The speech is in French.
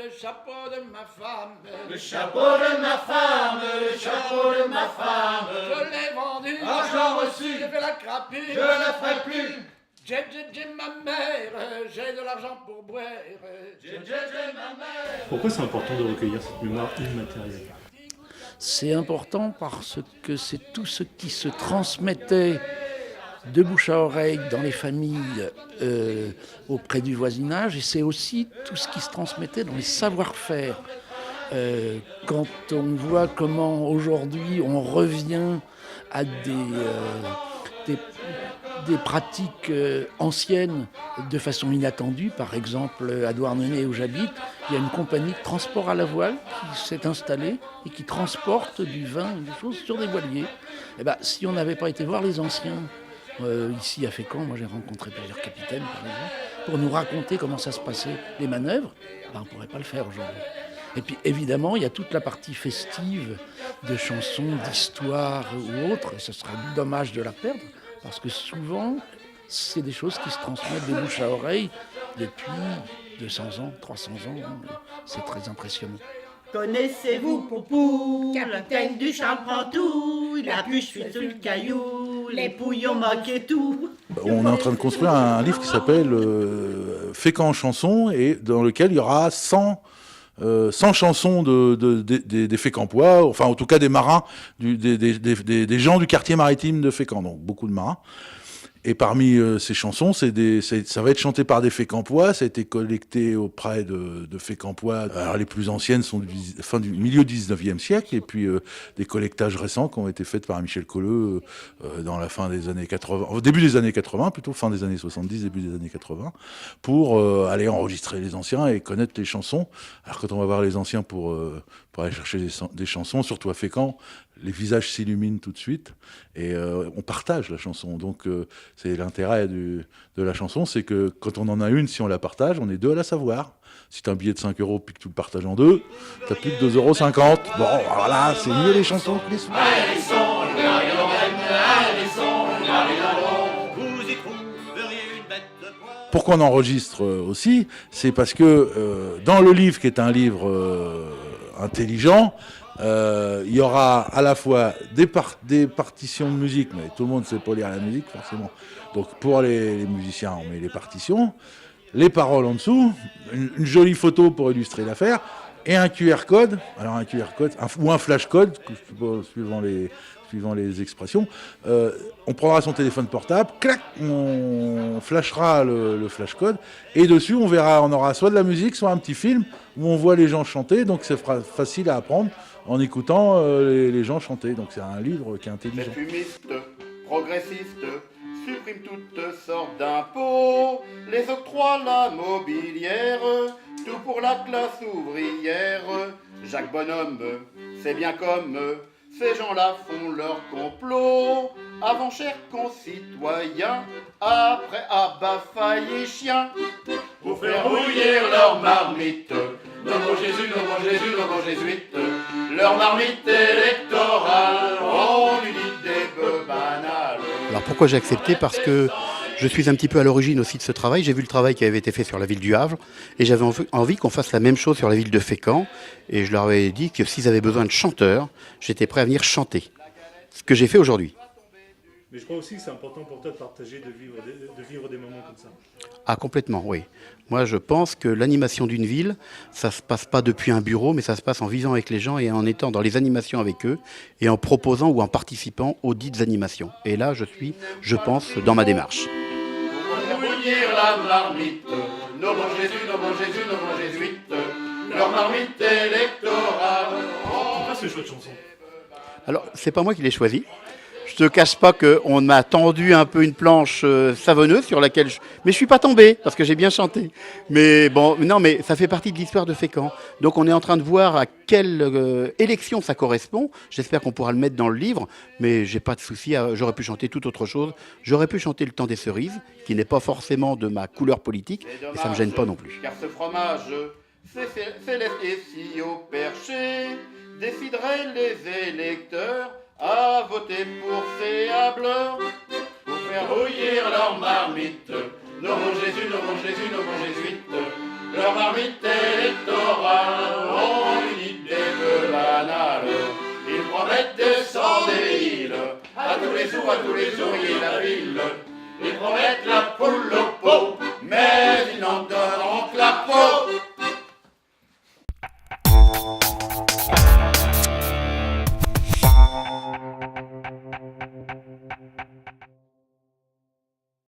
le chapeau de ma femme. Le chapeau de ma femme, le chapeau de ma femme. Je l'ai vendu, argent reçu, j'ai fait la crapule. je le ferai plus. J'ai ma mère, j'ai de l'argent pour boire. J'ai ma mère. Pourquoi c'est important de recueillir cette mémoire immatérielle ? C'est important parce que c'est tout ce qui se transmettait de bouche à oreille dans les familles auprès du voisinage, et c'est aussi tout ce qui se transmettait dans les savoir-faire. Quand on voit comment aujourd'hui on revient à des pratiques anciennes de façon inattendue, par exemple à Douarnenez où j'habite, il y a une compagnie de transport à la voile qui s'est installée et qui transporte du vin et des choses sur des voiliers. Et ben, si on n'avait pas été voir les anciens ici à Fécamp, moi j'ai rencontré plusieurs capitaines par exemple, pour nous raconter comment ça se passait, les manœuvres, ben, on ne pourrait pas le faire aujourd'hui. Et puis évidemment, il y a toute la partie festive de chansons, d'histoires ou autres, et ce serait dommage de la perdre, parce que souvent, c'est des choses qui se transmettent de bouche à oreille depuis 200 ans, 300 ans, c'est très impressionnant. Connaissez-vous Poupou, capitaine du Charles-Prend-Tout, la pluche fait sur le caillou, les pouillons moquaient tout. On est en train de construire un livre qui s'appelle Fécamp en chansons, et dans lequel il y aura 100 chansons des Fécampois, enfin en tout cas des marins, des gens du quartier maritime de Fécamp, donc beaucoup de marins. Et parmi ces chansons, ça va être chanté par des Fécampois, ça a été collecté auprès de Fécampois. Alors les plus anciennes sont du milieu du 19e siècle, et puis des collectages récents qui ont été faits par Michel Colleux dans la fin des années 80, au début des années 80, plutôt fin des années 70, début des années 80, pour aller enregistrer les anciens et connaître les chansons. Alors quand on va voir les anciens pour aller chercher des chansons, surtout à Fécamp, les visages s'illuminent tout de suite et on partage la chanson. Donc c'est l'intérêt de la chanson, c'est que quand on en a une, si on la partage, on est deux à la savoir. Si t'as un billet de 5 € puis que tu le partages en deux, t'as plus que 2,50 €. Bon, voilà, c'est mieux les chansons que les sous. Pourquoi on enregistre aussi ? C'est parce que dans le livre, qui est un livre intelligent, il y aura à la fois des partitions de musique, mais tout le monde ne sait pas lire la musique forcément. Donc pour les musiciens, on met les partitions, les paroles en dessous, une jolie photo pour illustrer l'affaire, et un QR code. Alors un QR code ou un flash code, suivant les expressions. On prendra son téléphone portable, clac, on flashera le flash code, et dessus on aura soit de la musique, soit un petit film où on voit les gens chanter, donc c'est facile à apprendre en écoutant les gens chanter. Donc c'est un livre qui est intelligent. Les fumistes, progressistes, suppriment toutes sortes d'impôts, les octroient la mobilière, tout pour la classe ouvrière. Jacques Bonhomme, c'est bien comme ces gens-là font leur complot. Avant, chers concitoyens, après abat failli chien, pour faire bouillir leur marmite. Nos bons Jésus, nos bons Jésus, nos bons jésuites, leur marmite électorale ont une idée banale. Alors pourquoi j'ai accepté ? Parce que je suis un petit peu à l'origine aussi de ce travail. J'ai vu le travail qui avait été fait sur la ville du Havre et j'avais envie qu'on fasse la même chose sur la ville de Fécamp. Et je leur avais dit que s'ils avaient besoin de chanteurs, j'étais prêt à venir chanter. Ce que j'ai fait aujourd'hui. Mais je crois aussi que c'est important pour toi de partager, de vivre des moments comme ça. Ah, complètement, oui. Moi, je pense que l'animation d'une ville, ça se passe pas depuis un bureau, mais ça se passe en vivant avec les gens et en étant dans les animations avec eux et en proposant ou en participant aux dites animations. Et là, je pense, dans ma démarche. Bouillir la marmite, nos bons Jésus, nos bons Jésus, nos bons jésuites, leur marmite électorale. Pourquoi ce choix de chanson ? Alors, c'est pas moi qui l'ai choisi. Je te cache pas qu'on m'a tendu un peu une planche savonneuse sur laquelle mais je suis pas tombé parce que j'ai bien chanté. Mais bon, non, mais ça fait partie de l'histoire de Fécamp. Donc on est en train de voir à quelle élection ça correspond. J'espère qu'on pourra le mettre dans le livre, mais j'ai pas de souci. J'aurais pu chanter toute autre chose. J'aurais pu chanter Le Temps des cerises, qui n'est pas forcément de ma couleur politique, et ça me gêne pas non plus. Car ce fromage, céleste et si au perché, déciderait les électeurs à voter pour ces hableurs, pour faire bouillir leur marmite. Nos bons Jésus, nos bons Jésus, nos bons jésuites, leur marmite électorale ont une idée peu banale. Ils promettent des cent des îles, à tous les ouvriers de la ville. Ils promettent la poule au pot, mais ils n'en donneront que la peau.